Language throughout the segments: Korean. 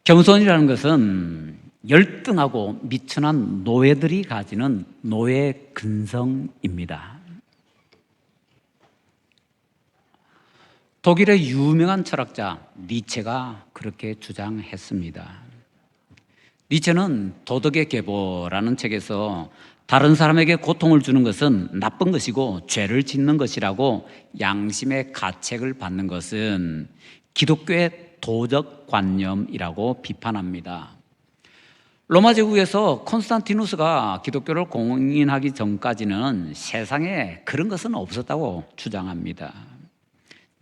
겸손이라는 것은 열등하고 미천한 노예들이 가지는 노예 근성입니다. 독일의 유명한 철학자 니체가 그렇게 주장했습니다. 니체는 도덕의 계보라는 책에서 다른 사람에게 고통을 주는 것은 나쁜 것이고 죄를 짓는 것이라고 양심의 가책을 받는 것은 기독교의 도덕 관념이라고 비판합니다. 로마 제국에서 콘스탄티누스가 기독교를 공인하기 전까지는 세상에 그런 것은 없었다고 주장합니다.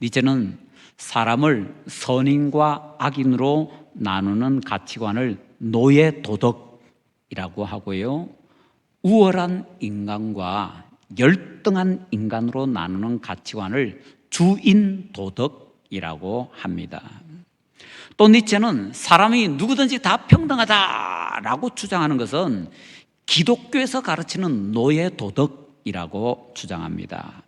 니체는 사람을 선인과 악인으로 나누는 가치관을 노예 도덕이라고 하고요, 우월한 인간과 열등한 인간으로 나누는 가치관을 주인 도덕이라고 합니다. 또 니체는 사람이 누구든지 다 평등하다라고 주장하는 것은 기독교에서 가르치는 노예 도덕이라고 주장합니다.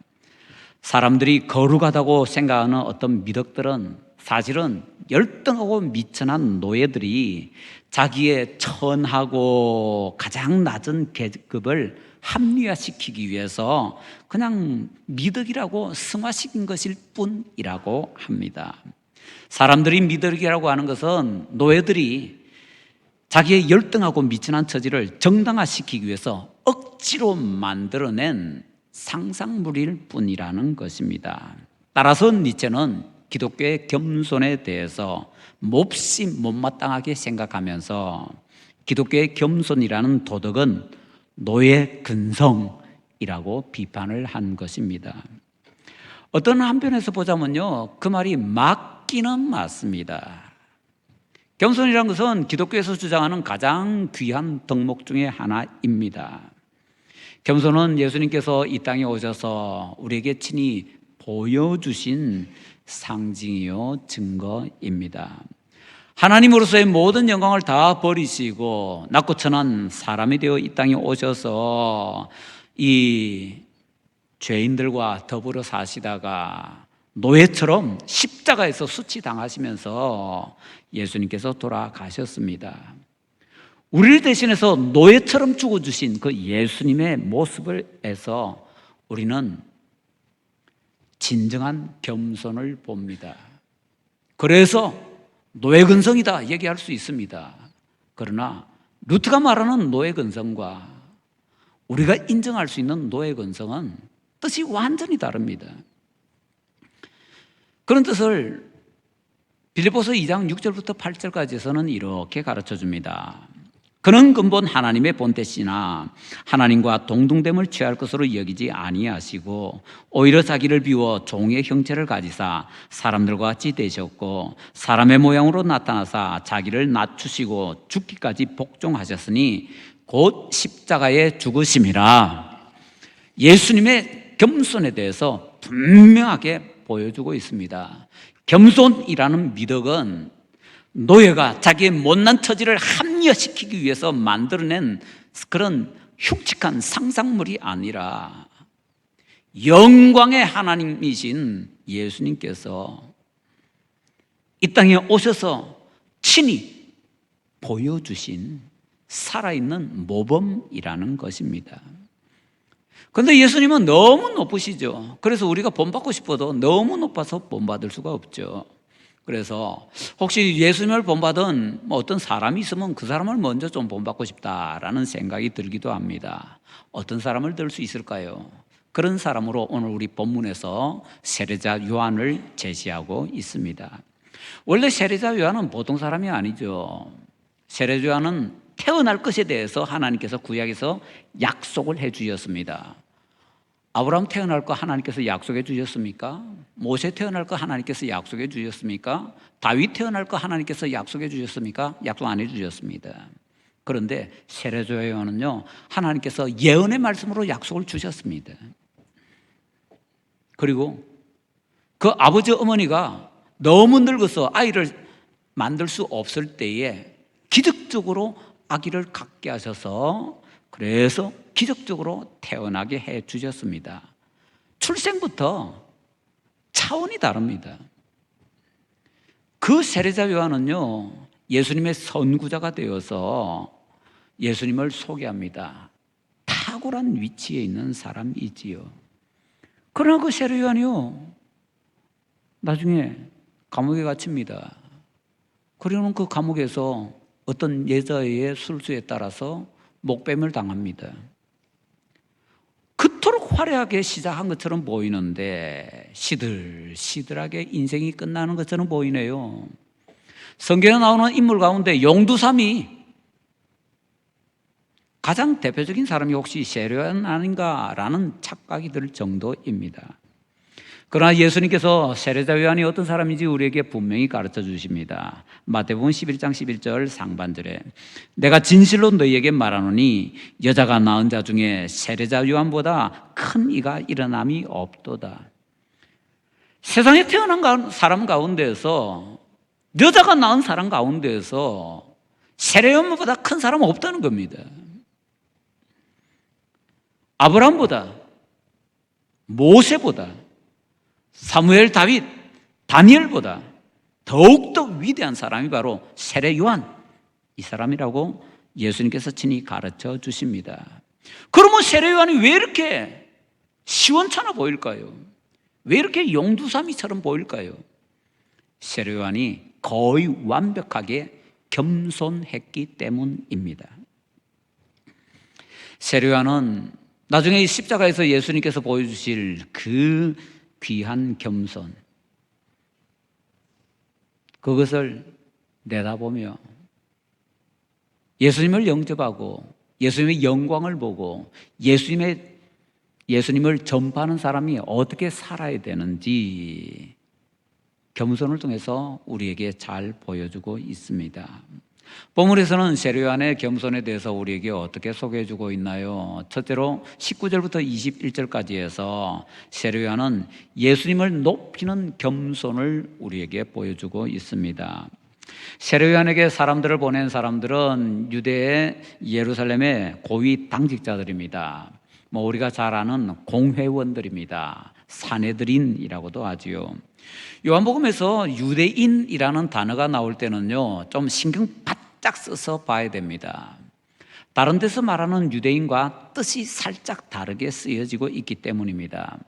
사람들이 거룩하다고 생각하는 어떤 미덕들은 사실은 열등하고 미천한 노예들이 자기의 천하고 가장 낮은 계급을 합리화시키기 위해서 그냥 미덕이라고 승화시킨 것일 뿐이라고 합니다. 사람들이 미덕이라고 하는 것은 노예들이 자기의 열등하고 미천한 처지를 정당화시키기 위해서 억지로 만들어낸 상상물일 뿐이라는 것입니다. 따라서 니체는 기독교의 겸손에 대해서 몹시 못마땅하게 생각하면서 기독교의 겸손이라는 도덕은 노예 근성이라고 비판을 한 것입니다. 어떤 한편에서 보자면요, 그 말이 맞기는 맞습니다. 겸손이라는 것은 기독교에서 주장하는 가장 귀한 덕목 중에 하나입니다. 겸손은 예수님께서 이 땅에 오셔서 우리에게 친히 보여주신 상징이요 증거입니다. 하나님으로서의 모든 영광을 다 버리시고 낮고 천한 사람이 되어 이 땅에 오셔서 이 죄인들과 더불어 사시다가 노예처럼 십자가에서 수치당하시면서 예수님께서 돌아가셨습니다. 우리를 대신해서 노예처럼 죽어주신 그 예수님의 모습에서 우리는 진정한 겸손을 봅니다. 그래서 노예 근성이다 얘기할 수 있습니다. 그러나 루트가 말하는 노예 근성과 우리가 인정할 수 있는 노예 근성은 뜻이 완전히 다릅니다. 그런 뜻을 빌립보서 2장 6절부터 8절까지에서는 이렇게 가르쳐 줍니다. 그는 근본 하나님의 본때시나 하나님과 동등됨을 취할 것으로 여기지 아니하시고 오히려 자기를 비워 종의 형체를 가지사 사람들과 같이 되셨고 사람의 모양으로 나타나사 자기를 낮추시고 죽기까지 복종하셨으니 곧 십자가에 죽으심이라. 예수님의 겸손에 대해서 분명하게 보여주고 있습니다. 겸손이라는 미덕은 노예가 자기의 못난 처지를 합리화시키기 위해서 만들어낸 그런 흉측한 상상물이 아니라 영광의 하나님이신 예수님께서 이 땅에 오셔서 친히 보여주신 살아있는 모범이라는 것입니다. 그런데 예수님은 너무 높으시죠. 그래서 우리가 본받고 싶어도 너무 높아서 본받을 수가 없죠. 그래서 혹시 예수님을 본받은 어떤 사람이 있으면 그 사람을 먼저 좀 본받고 싶다라는 생각이 들기도 합니다. 어떤 사람을 들 수 있을까요? 그런 사람으로 오늘 우리 본문에서 세례자 요한을 제시하고 있습니다. 원래 세례자 요한은 보통 사람이 아니죠. 세례자 요한은 태어날 것에 대해서 하나님께서 구약에서 약속을 해 주셨습니다. 아브라함 태어날 거 하나님께서 약속해 주셨습니까? 모세 태어날 거 하나님께서 약속해 주셨습니까? 다윗 태어날 거 하나님께서 약속해 주셨습니까? 약속 안 해 주셨습니다. 그런데 세례자 요한은요, 하나님께서 예언의 말씀으로 약속을 주셨습니다. 그리고 그 아버지 어머니가 너무 늙어서 아이를 만들 수 없을 때에 기적적으로 아기를 갖게 하셔서 그래서 기적적으로 태어나게 해 주셨습니다. 출생부터 차원이 다릅니다. 그 세례자 요한은요, 예수님의 선구자가 되어서 예수님을 소개합니다. 탁월한 위치에 있는 사람이지요. 그러나 그 세례 요한이요, 나중에 감옥에 갇힙니다. 그러는 그 감옥에서 어떤 여자의 술수에 따라서 목뱀을 당합니다. 그토록 화려하게 시작한 것처럼 보이는데 시들시들하게 인생이 끝나는 것처럼 보이네요. 성경에 나오는 인물 가운데 용두삼이 가장 대표적인 사람이 혹시 세례 요한 아닌가라는 착각이 들 정도입니다. 그러나 예수님께서 세례자 요한이 어떤 사람인지 우리에게 분명히 가르쳐 주십니다. 마태복음 11장 11절 상반절에 내가 진실로 너희에게 말하노니 여자가 낳은 자 중에 세례자 요한보다 큰 이가 일어남이 없도다. 세상에 태어난 사람 가운데에서, 여자가 낳은 사람 가운데에서 세례 요한보다 큰 사람은 없다는 겁니다. 아브라함보다, 모세보다, 사무엘, 다윗, 다니엘보다 더욱더 위대한 사람이 바로 세례 요한, 이 사람이라고 예수님께서 친히 가르쳐 주십니다. 그러면 세례 요한이 왜 이렇게 시원찮아 보일까요? 왜 이렇게 용두사미처럼 보일까요? 세례 요한이 거의 완벽하게 겸손했기 때문입니다. 세례 요한은 나중에 십자가에서 예수님께서 보여주실 그 귀한 겸손, 그것을 내다보며 예수님을 영접하고 예수님의 영광을 보고 예수님을 전파하는 사람이 어떻게 살아야 되는지 겸손을 통해서 우리에게 잘 보여주고 있습니다. 본문에서는 세례 요한의 겸손에 대해서 우리에게 어떻게 소개해주고 있나요? 첫째로 19절부터 21절까지 해서 세례 요한은 예수님을 높이는 겸손을 우리에게 보여주고 있습니다. 세례 요한에게 사람들을 보낸 사람들은 유대의 예루살렘의 고위 당직자들입니다. 우리가 잘 아는 공회원들입니다. 사내들인이라고도 하지요. 요한복음에서 유대인이라는 단어가 나올 때는요, 좀 신경 바짝 써서 봐야 됩니다. 다른 데서 말하는 유대인과 뜻이 살짝 다르게 쓰여지고 있기 때문입니다.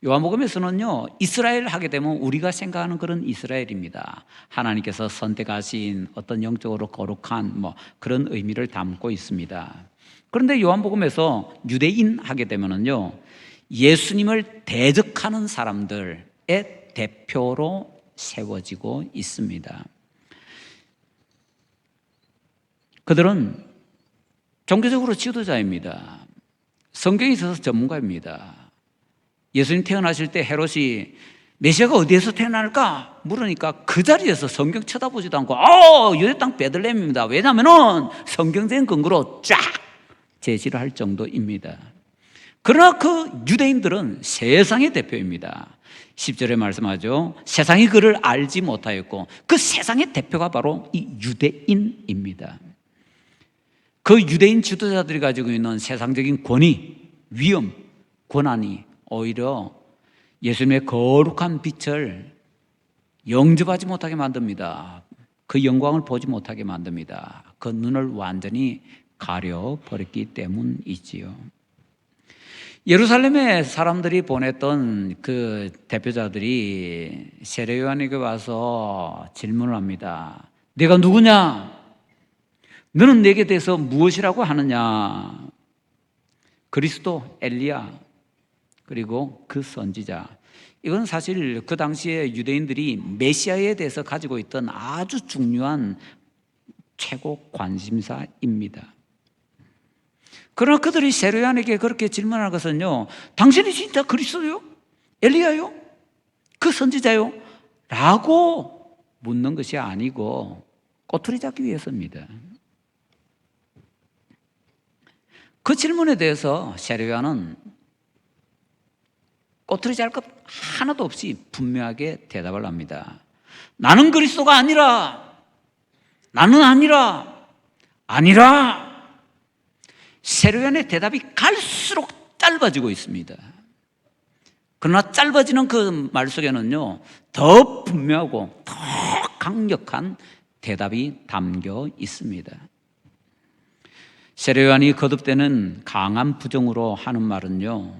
요한복음에서는요, 이스라엘 하게 되면 우리가 생각하는 그런 이스라엘입니다. 하나님께서 선택하신 어떤 영적으로 거룩한 그런 의미를 담고 있습니다. 그런데 요한복음에서 유대인 하게 되면은요, 예수님을 대적하는 사람들의 대표로 세워지고 있습니다. 그들은 종교적으로 지도자입니다. 성경에 있어서 전문가입니다. 예수님 태어나실 때 헤롯이 메시아가 어디에서 태어날까 물으니까 그 자리에서 성경 쳐다보지도 않고 유대 땅 베들레헴입니다. 왜냐하면 성경적인 근거로 쫙 제시를 할 정도입니다. 그러나 그 유대인들은 세상의 대표입니다. 10절에 말씀하죠. 세상이 그를 알지 못하였고 그 세상의 대표가 바로 이 유대인입니다. 그 유대인 지도자들이 가지고 있는 세상적인 권위, 위엄, 권한이 오히려 예수님의 거룩한 빛을 영접하지 못하게 만듭니다. 그 영광을 보지 못하게 만듭니다. 그 눈을 완전히 가려버렸기 때문이지요. 예루살렘에 사람들이 보냈던 그 대표자들이 세례 요한에게 와서 질문을 합니다. 네가 누구냐? 너는 내게 대해서 무엇이라고 하느냐? 그리스도, 엘리야, 그리고 그 선지자. 이건 사실 그 당시에 유대인들이 메시아에 대해서 가지고 있던 아주 중요한 최고 관심사입니다. 그러나 그들이 세례 요한에게 그렇게 질문할 것은요, 당신이 진짜 그리스도요? 엘리야요? 그 선지자요? 라고 묻는 것이 아니고 꼬투리 잡기 위해서입니다. 그 질문에 대해서 세례 요한은 꼬투리 잘 것 하나도 없이 분명하게 대답을 합니다. 나는 그리스도가 아니라, 나는 아니라. 세례 요한의 대답이 갈수록 짧아지고 있습니다. 그러나 짧아지는 그 말 속에는요, 더 분명하고 더 강력한 대답이 담겨 있습니다. 세례요한이 거듭되는 강한 부정으로 하는 말은요,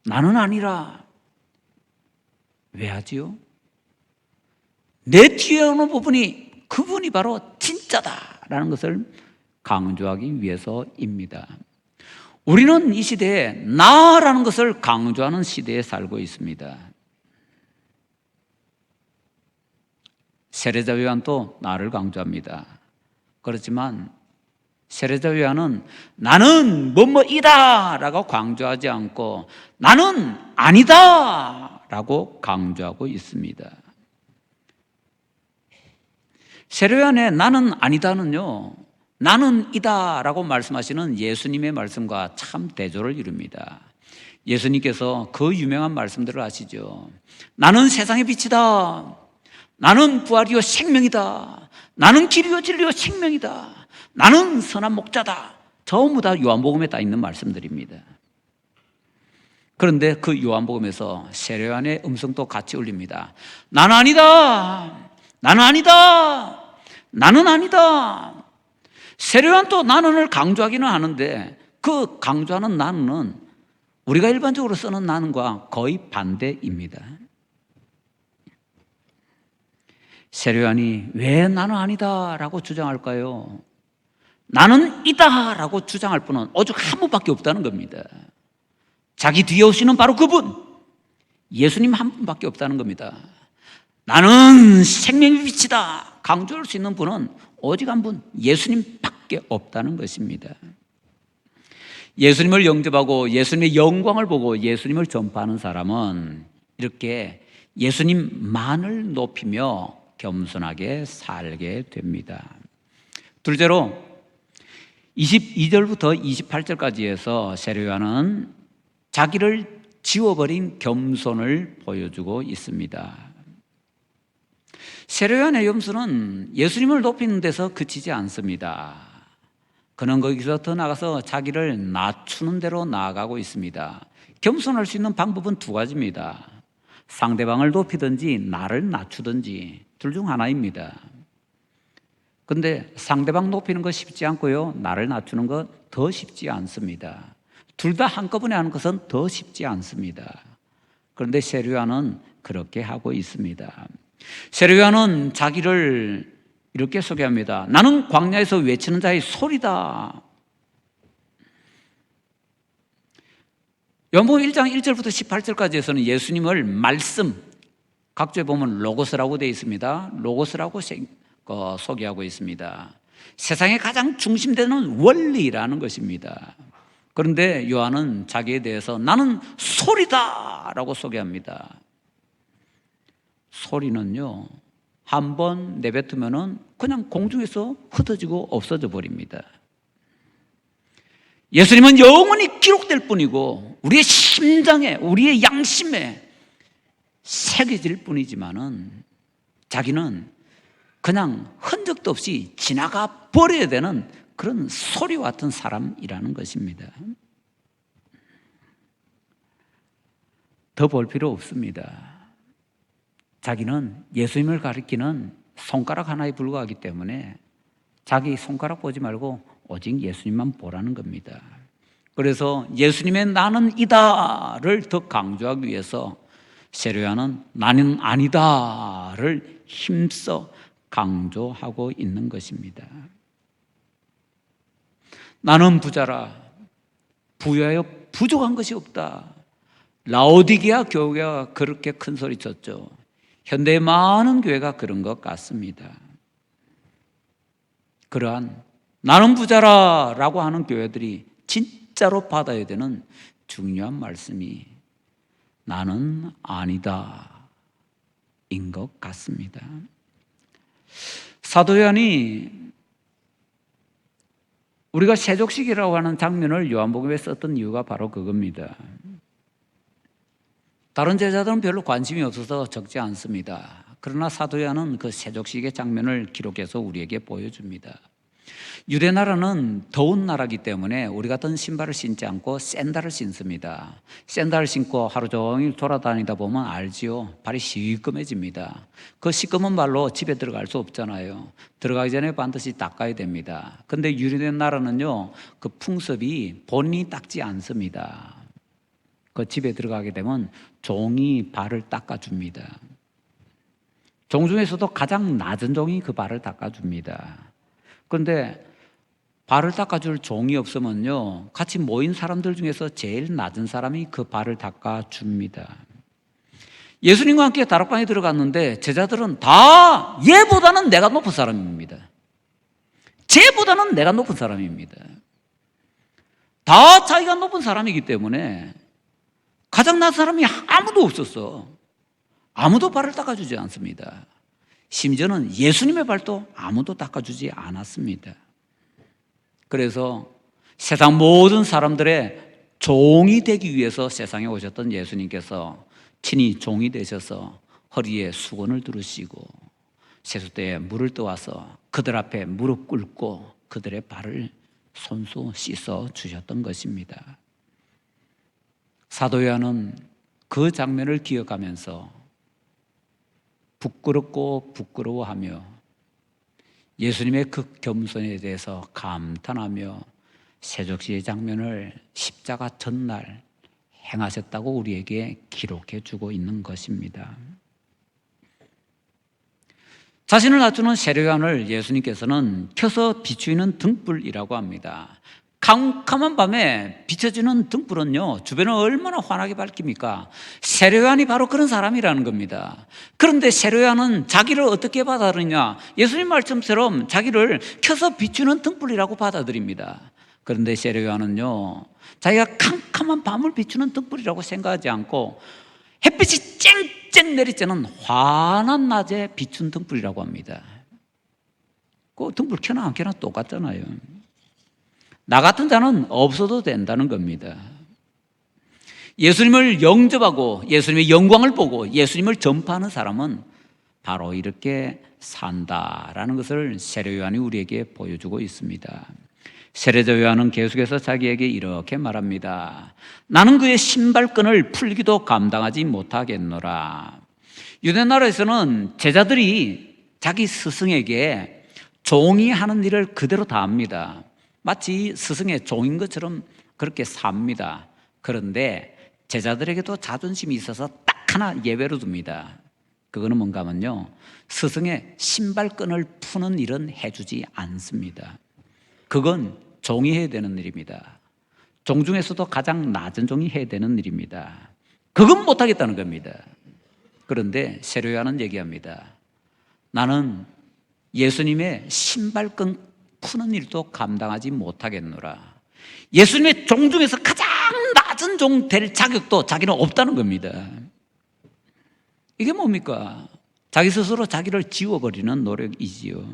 나는 아니라. 왜 하지요? 내 뒤에 오는 부분이 그분이 바로 진짜다라는 것을 강조하기 위해서입니다. 우리는 이 시대에 나라는 것을 강조하는 시대에 살고 있습니다. 세례자 요한도 나를 강조합니다. 그렇지만 세례자 요한은 나는 뭐뭐이다 라고 강조하지 않고 나는 아니다 라고 강조하고 있습니다. 세례 요한의 나는 아니다는요, 나는 이다 라고 말씀하시는 예수님의 말씀과 참 대조를 이룹니다. 예수님께서 그 유명한 말씀들을 아시죠? 나는 세상의 빛이다. 나는 부활이요 생명이다. 나는 길이요 진리요 생명이다. 나는 선한 목자다. 전부 다 요한복음에 다 있는 말씀들입니다. 그런데 그 요한복음에서 세례 요한의 음성도 같이 울립니다. 나는 아니다. 나는 아니다. 나는 아니다. 세례 요한도 나는을 강조하기는 하는데 그 강조하는 나는은 우리가 일반적으로 쓰는 나는과 거의 반대입니다. 세례 요한이 왜 나는 아니다 라고 주장할까요? 나는 이다 라고 주장할 분은 오직 한 분밖에 없다는 겁니다. 자기 뒤에 오시는 바로 그분, 예수님 한 분밖에 없다는 겁니다. 나는 생명의 빛이다 강조할 수 있는 분은 오직 한 분, 예수님밖에 없다는 것입니다. 예수님을 영접하고 예수님의 영광을 보고 예수님을 전파하는 사람은 이렇게 예수님만을 높이며 겸손하게 살게 됩니다. 둘째로 22절부터 28절까지 해서 세례 요한은 자기를 지워버린 겸손을 보여주고 있습니다. 세례 요한의 염소는 예수님을 높이는 데서 그치지 않습니다. 그는 거기서 더 나가서 자기를 낮추는 대로 나아가고 있습니다. 겸손할 수 있는 방법은 두 가지입니다. 상대방을 높이든지 나를 낮추든지 둘 중 하나입니다. 그런데 상대방 높이는 거 쉽지 않고요, 나를 낮추는 거 더 쉽지 않습니다. 둘 다 한꺼번에 하는 것은 더 쉽지 않습니다. 그런데 세례 요한은 그렇게 하고 있습니다. 세례 요한은 자기를 이렇게 소개합니다. 나는 광야에서 외치는 자의 소리다. 요한복음 1장 1절부터 18절까지에서는 예수님을 말씀, 각주에 보면 로고스라고 되어 있습니다. 로고스라고 소개하고 있습니다. 세상의 가장 중심되는 원리라는 것입니다. 그런데 요한은 자기에 대해서 나는 소리다라고 소개합니다. 소리는요, 한번 내뱉으면 그냥 공중에서 흩어지고 없어져 버립니다. 예수님은 영원히 기록될 뿐이고 우리의 심장에, 우리의 양심에 새겨질 뿐이지만은 자기는 그냥 흔적도 없이 지나가 버려야 되는 그런 소리와 같은 사람이라는 것입니다. 더 볼 필요 없습니다. 자기는 예수님을 가리키는 손가락 하나에 불과하기 때문에 자기 손가락 보지 말고 오직 예수님만 보라는 겁니다. 그래서 예수님의 나는 이다를 더 강조하기 위해서 세례 요한은 나는 아니다를 힘써 강조하고 있는 것입니다. 나는 부자라, 부유하여 부족한 것이 없다. 라오디게아 교회가 그렇게 큰 소리 쳤죠. 현대의 많은 교회가 그런 것 같습니다. 그러한 나는 부자라 라고 하는 교회들이 진짜로 받아야 되는 중요한 말씀이 나는 아니다 인 것 같습니다. 사도 요한이 우리가 세족식이라고 하는 장면을 요한복음에 썼던 이유가 바로 그겁니다. 다른 제자들은 별로 관심이 없어서 적지 않습니다. 그러나 사도 요한은 그 세족식의 장면을 기록해서 우리에게 보여줍니다. 유대 나라는 더운 나라이기 때문에 우리 같은 신발을 신지 않고 샌들을 신습니다. 샌들을 신고 하루 종일 돌아다니다 보면 알지요. 발이 시꺼매집니다. 그 시꺼먼 발로 집에 들어갈 수 없잖아요. 들어가기 전에 반드시 닦아야 됩니다. 근데 유대 나라는요, 그 풍습이 본인이 닦지 않습니다. 그 집에 들어가게 되면 종이 발을 닦아줍니다. 종 중에서도 가장 낮은 종이 그 발을 닦아줍니다. 그런데 발을 닦아줄 종이 없으면요, 같이 모인 사람들 중에서 제일 낮은 사람이 그 발을 닦아줍니다. 예수님과 함께 다락방에 들어갔는데 제자들은 다 얘보다는 내가 높은 사람입니다. 쟤보다는 내가 높은 사람입니다. 다 자기가 높은 사람이기 때문에 가장 낮은 사람이 아무도 없었어. 아무도 발을 닦아주지 않습니다. 심지어는 예수님의 발도 아무도 닦아주지 않았습니다. 그래서 세상 모든 사람들의 종이 되기 위해서 세상에 오셨던 예수님께서 친히 종이 되셔서 허리에 수건을 두르시고 세숫대에 물을 떠와서 그들 앞에 무릎 꿇고 그들의 발을 손수 씻어 주셨던 것입니다. 사도 요한은 그 장면을 기억하면서 부끄럽고 부끄러워하며 예수님의 그 겸손에 대해서 감탄하며 세족시의 장면을 십자가 전날 행하셨다고 우리에게 기록해 주고 있는 것입니다. 자신을 낮추는 세례요한을 예수님께서는 켜서 비추이는 등불이라고 합니다. 캄캄한 밤에 비춰지는 등불은요, 주변을 얼마나 환하게 밝힙니까? 세례요한이 바로 그런 사람이라는 겁니다. 그런데 세례요한은 자기를 어떻게 받아들이냐? 예수님 말씀처럼 자기를 켜서 비추는 등불이라고 받아들입니다. 그런데 세례요한은요, 자기가 캄캄한 밤을 비추는 등불이라고 생각하지 않고 햇빛이 쨍쨍 내릴 때는 환한 낮에 비춘 등불이라고 합니다. 그 등불 켜나 안 켜나 똑같잖아요. 나 같은 자는 없어도 된다는 겁니다. 예수님을 영접하고 예수님의 영광을 보고 예수님을 전파하는 사람은 바로 이렇게 산다라는 것을 세례 요한이 우리에게 보여주고 있습니다. 세례자 요한은 계속해서 자기에게 이렇게 말합니다. 나는 그의 신발끈을 풀기도 감당하지 못하겠노라. 유대 나라에서는 제자들이 자기 스승에게 종이 하는 일을 그대로 다 합니다. 마치 스승의 종인 것처럼 그렇게 삽니다. 그런데 제자들에게도 자존심이 있어서 딱 하나 예외로 둡니다. 그거는 뭔가 하면요, 스승의 신발끈을 푸는 일은 해주지 않습니다. 그건 종이 해야 되는 일입니다. 종 중에서도 가장 낮은 종이 해야 되는 일입니다. 그건 못하겠다는 겁니다. 그런데 세례 요한은 얘기합니다. 나는 예수님의 신발끈 푸는 일도 감당하지 못하겠노라. 예수님의 종 중에서 가장 낮은 종 될 자격도 자기는 없다는 겁니다. 이게 뭡니까? 자기 스스로 자기를 지워버리는 노력이지요.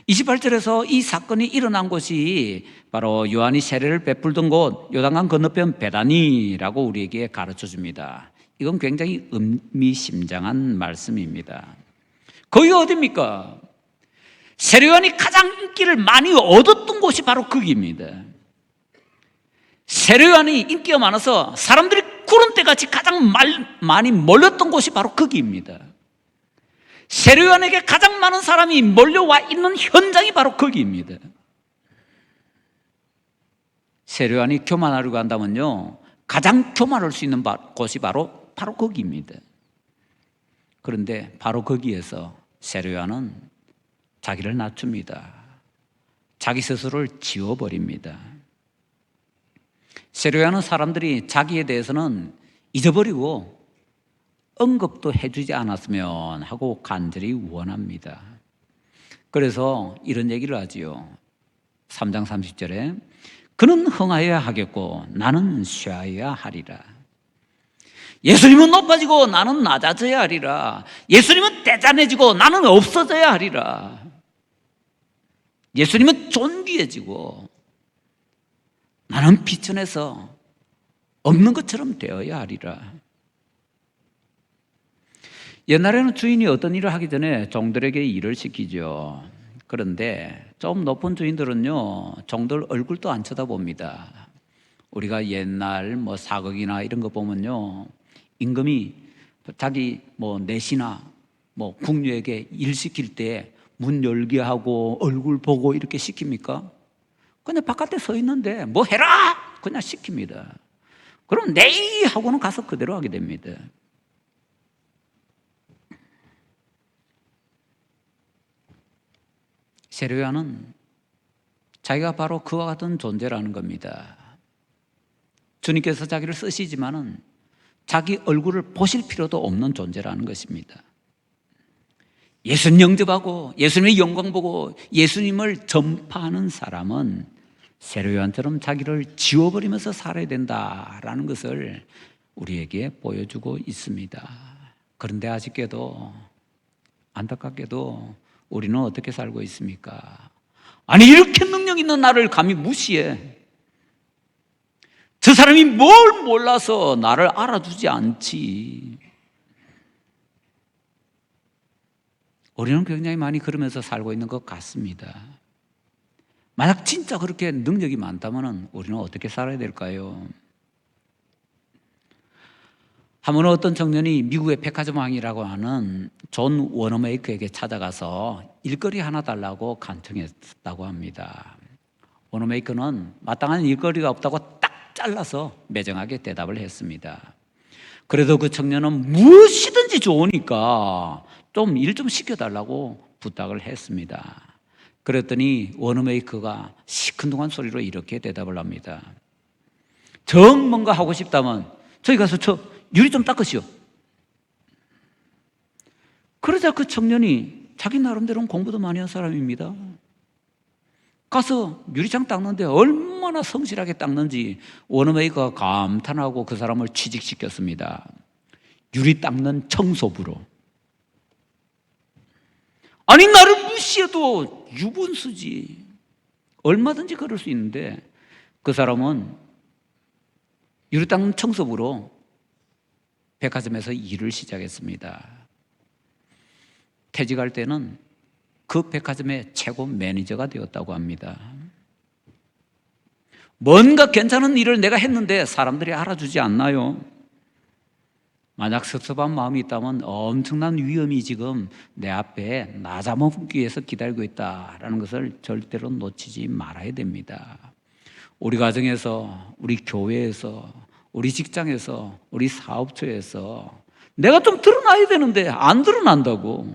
28절에서 이 사건이 일어난 곳이 바로 요한이 세례를 베풀던 곳 요단강 건너편 베다니라고 우리에게 가르쳐 줍니다. 이건 굉장히 의미심장한 말씀입니다. 거기가 어디입니까? 세례 요한이 가장 인기를 많이 얻었던 곳이 바로 거기입니다. 세례 요한이 인기가 많아서 사람들이 구름대같이 가장 많이 몰렸던 곳이 바로 거기입니다. 세례 요한에게 가장 많은 사람이 몰려와 있는 현장이 바로 거기입니다. 세례 요한이 교만하려고 한다면요, 가장 교만할 수 있는 곳이 바로 거기입니다. 그런데 바로 거기에서 세례 요한은 자기를 낮춥니다. 자기 스스로를 지워버립니다. 세례 요한은 사람들이 자기에 대해서는 잊어버리고 언급도 해주지 않았으면 하고 간절히 원합니다. 그래서 이런 얘기를 하지요. 3장 30절에 그는 흥하여야 하겠고 나는 쇠하여야 하리라. 예수님은 높아지고 나는 낮아져야 하리라. 예수님은 대단해지고 나는 없어져야 하리라. 예수님은 존귀해지고 나는 비천해서 없는 것처럼 되어야 하리라. 옛날에는 주인이 어떤 일을 하기 전에 종들에게 일을 시키죠. 그런데 좀 높은 주인들은요, 종들 얼굴도 안 쳐다봅니다. 우리가 옛날 뭐 사극이나 이런 거 보면요, 임금이 자기 뭐 내시나 뭐 궁녀에게 일 시킬 때 문 열게 하고 얼굴 보고 이렇게 시킵니까? 그냥 바깥에 서 있는데 뭐 해라! 그냥 시킵니다. 그럼 네이 하고는 가서 그대로 하게 됩니다. 세례요한은 자기가 바로 그와 같은 존재라는 겁니다. 주님께서 자기를 쓰시지만은 자기 얼굴을 보실 필요도 없는 존재라는 것입니다. 예수님 영접하고 예수님의 영광 보고 예수님을 전파하는 사람은 세례요한처럼 자기를 지워버리면서 살아야 된다라는 것을 우리에게 보여주고 있습니다. 그런데 아쉽게도 안타깝게도 우리는 어떻게 살고 있습니까? 아니, 이렇게 능력 있는 나를 감히 무시해. 저 사람이 뭘 몰라서 나를 알아주지 않지. 우리는 굉장히 많이 그러면서 살고 있는 것 같습니다. 만약 진짜 그렇게 능력이 많다면 우리는 어떻게 살아야 될까요? 한번 어떤 청년이 미국의 백화점 왕이라고 하는 존 워너메이커에게 찾아가서 일거리 하나 달라고 간청했다고 합니다. 워너메이커는 마땅한 일거리가 없다고 딱 잘라서 매정하게 대답을 했습니다. 그래도 그 청년은 무엇이든지 좋으니까 좀 일 좀 시켜달라고 부탁을 했습니다. 그랬더니 워너메이커가 시큰둥한 소리로 이렇게 대답을 합니다. 정 뭔가 하고 싶다면 저기 가서 저 유리 좀 닦으시오. 그러자 그 청년이 자기 나름대로는 공부도 많이 한 사람입니다. 가서 유리창 닦는데 얼마나 성실하게 닦는지 워너메이커가 감탄하고 그 사람을 취직시켰습니다. 유리 닦는 청소부로. 아니, 나를 무시해도 유분수지. 얼마든지 그럴 수 있는데 그 사람은 유리 닦는 청소부로 백화점에서 일을 시작했습니다. 퇴직할 때는 그 백화점의 최고 매니저가 되었다고 합니다. 뭔가 괜찮은 일을 내가 했는데 사람들이 알아주지 않나요? 만약 섭섭한 마음이 있다면 엄청난 위험이 지금 내 앞에 나 잡아먹기 위해서 기다리고 있다라는 것을 절대로 놓치지 말아야 됩니다. 우리 가정에서, 우리 교회에서, 우리 직장에서, 우리 사업처에서 내가 좀 드러나야 되는데 안 드러난다고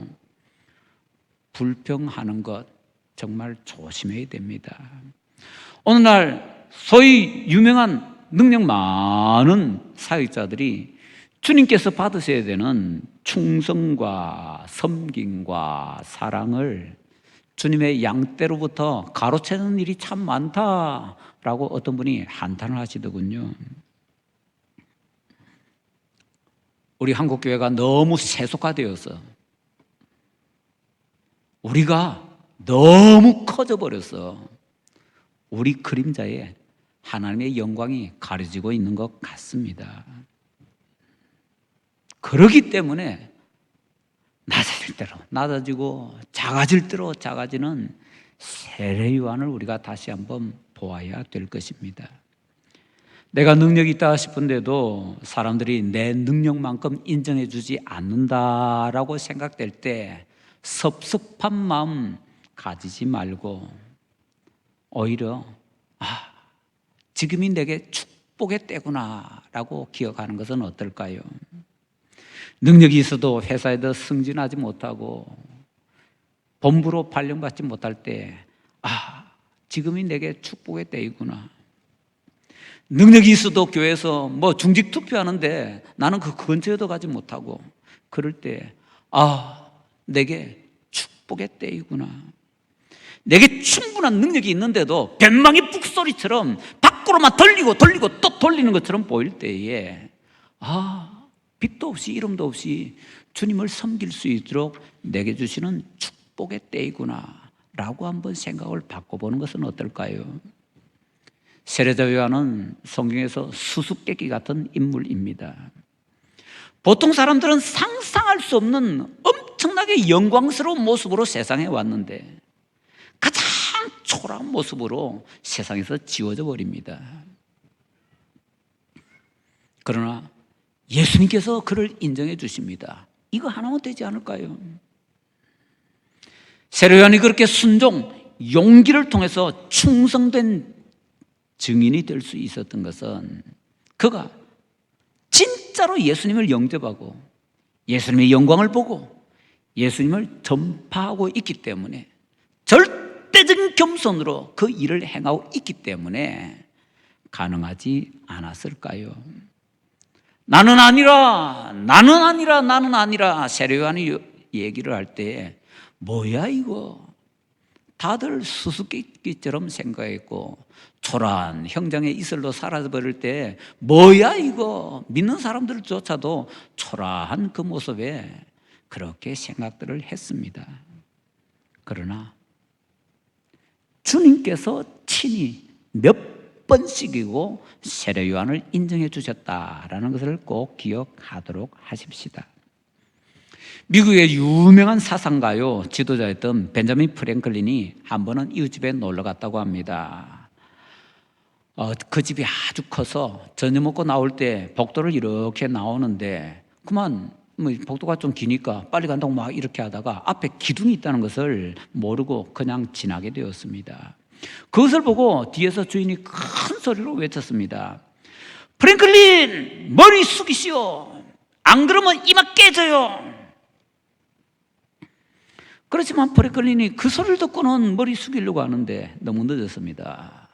불평하는 것 정말 조심해야 됩니다. 오늘날 소위 유명한 능력 많은 사역자들이 주님께서 받으셔야 되는 충성과 섬김과 사랑을 주님의 양떼로부터 가로채는 일이 참 많다라고 어떤 분이 한탄을 하시더군요. 우리 한국교회가 너무 세속화되어서 우리가 너무 커져버려서 우리 그림자에 하나님의 영광이 가려지고 있는 것 같습니다. 그렇기 때문에 낮아질 대로 낮아지고 작아질 대로 작아지는 세례요한을 우리가 다시 한번 보아야 될 것입니다. 내가 능력이 있다 싶은데도 사람들이 내 능력만큼 인정해 주지 않는다라고 생각될 때 섭섭한 마음 가지지 말고 오히려 지금이 내게 축복의 때구나 라고 기억하는 것은 어떨까요? 능력이 있어도 회사에도 승진하지 못하고 본부로 발령받지 못할 때 지금이 내게 축복의 때이구나. 능력이 있어도 교회에서 뭐 중직 투표하는데 나는 그 근처에도 가지 못하고 그럴 때 내게 축복의 때이구나. 내게 충분한 능력이 있는데도 뱀망이 북소리처럼 밖으로만 돌리고 또 돌리는 것처럼 보일 때에 빛도 없이 이름도 없이 주님을 섬길 수 있도록 내게 주시는 축복의 때이구나 라고 한번 생각을 바꿔보는 것은 어떨까요? 세례자 요한은 성경에서 수수께끼 같은 인물입니다. 보통 사람들은 상상할 수 없는 엄청나게 영광스러운 모습으로 세상에 왔는데 가장 초라한 모습으로 세상에서 지워져 버립니다. 그러나 예수님께서 그를 인정해 주십니다. 이거 하나면 되지 않을까요? 세례요한이 그렇게 순종, 용기를 통해서 충성된 증인이 될 수 있었던 것은 그가 진짜로 예수님을 영접하고 예수님의 영광을 보고 예수님을 전파하고 있기 때문에, 절대적인 겸손으로 그 일을 행하고 있기 때문에 가능하지 않았을까요? 나는 아니라, 나는 아니라, 나는 아니라 세례요한이 얘기를 할 때 뭐야 이거, 다들 수수께끼처럼 생각했고 초라한 형장의 이슬로 사라져버릴 때 뭐야 이거, 믿는 사람들조차도 초라한 그 모습에 그렇게 생각들을 했습니다. 그러나 주님께서 친히 몇 번씩이고 세례요한을 인정해 주셨다라는 것을 꼭 기억하도록 하십시다. 미국의 유명한 사상가요, 지도자였던 벤자민 프랭클린이 한 번은 이웃집에 놀러 갔다고 합니다. 그 집이 아주 커서 저녁 먹고 나올 때 복도를 이렇게 나오는데 그만 복도가 좀 기니까 빨리 간다고 막 이렇게 하다가 앞에 기둥이 있다는 것을 모르고 그냥 지나게 되었습니다. 그것을 보고 뒤에서 주인이 큰 소리로 외쳤습니다. 프랭클린, 머리 숙이시오. 안 그러면 이마 깨져요. 그렇지만 프랭클린이 그 소리를 듣고는 머리 숙이려고 하는데 너무 늦었습니다.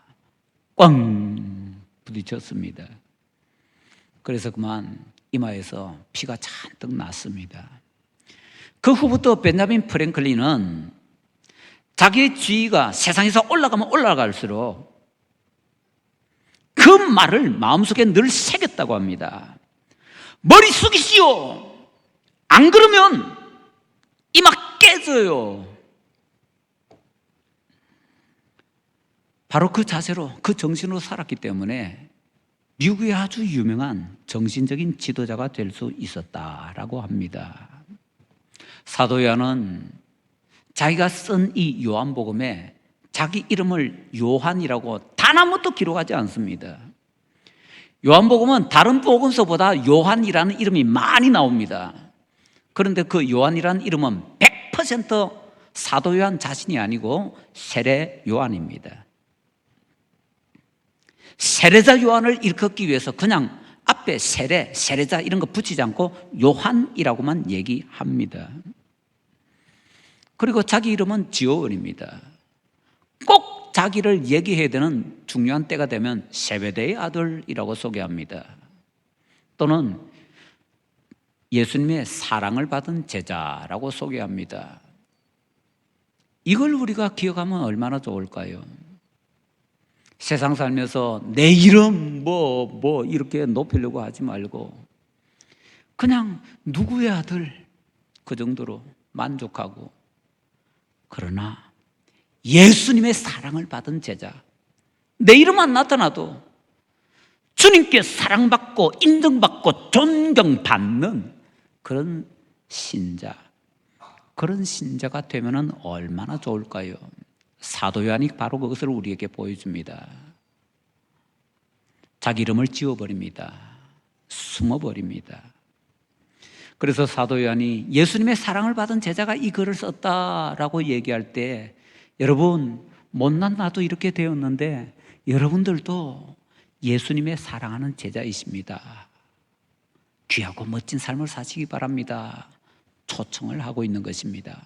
꽝 부딪혔습니다. 그래서 그만 이마에서 피가 잔뜩 났습니다. 그 후부터 벤자민 프랭클린은 자기의 지위가 세상에서 올라가면 올라갈수록 그 말을 마음속에 늘 새겼다고 합니다. 머리 숙이시오. 안 그러면 이마 깨져요. 바로 그 자세로, 그 정신으로 살았기 때문에 미국의 아주 유명한 정신적인 지도자가 될 수 있었다라고 합니다. 사도 요한은 자기가 쓴 이 요한복음에 자기 이름을 요한이라고 단 한 번도 기록하지 않습니다. 요한복음은 다른 복음서보다 요한이라는 이름이 많이 나옵니다. 그런데 그 요한이라는 이름은 100% 사도 요한 자신이 아니고 세례 요한입니다. 세례자 요한을 일컫기 위해서 그냥 앞에 세례, 세례자 이런 거 붙이지 않고 요한이라고만 얘기합니다. 그리고 자기 이름은 지오원입니다. 꼭 자기를 얘기해야 되는 중요한 때가 되면 세베대의 아들이라고 소개합니다. 또는 예수님의 사랑을 받은 제자라고 소개합니다. 이걸 우리가 기억하면 얼마나 좋을까요? 세상 살면서 내 이름 뭐 이렇게 높이려고 하지 말고 그냥 누구의 아들 그 정도로 만족하고, 그러나 예수님의 사랑을 받은 제자, 내 이름만 나타나도 주님께 사랑받고 인정받고 존경받는 그런 신자, 그런 신자가 되면 얼마나 좋을까요? 사도 요한이 바로 그것을 우리에게 보여줍니다. 자기 이름을 지워버립니다. 숨어버립니다. 그래서 사도 요한이 예수님의 사랑을 받은 제자가 이 글을 썼다라고 얘기할 때, 여러분, 못난 나도 이렇게 되었는데 여러분들도 예수님의 사랑하는 제자이십니다. 귀하고 멋진 삶을 사시기 바랍니다. 초청을 하고 있는 것입니다.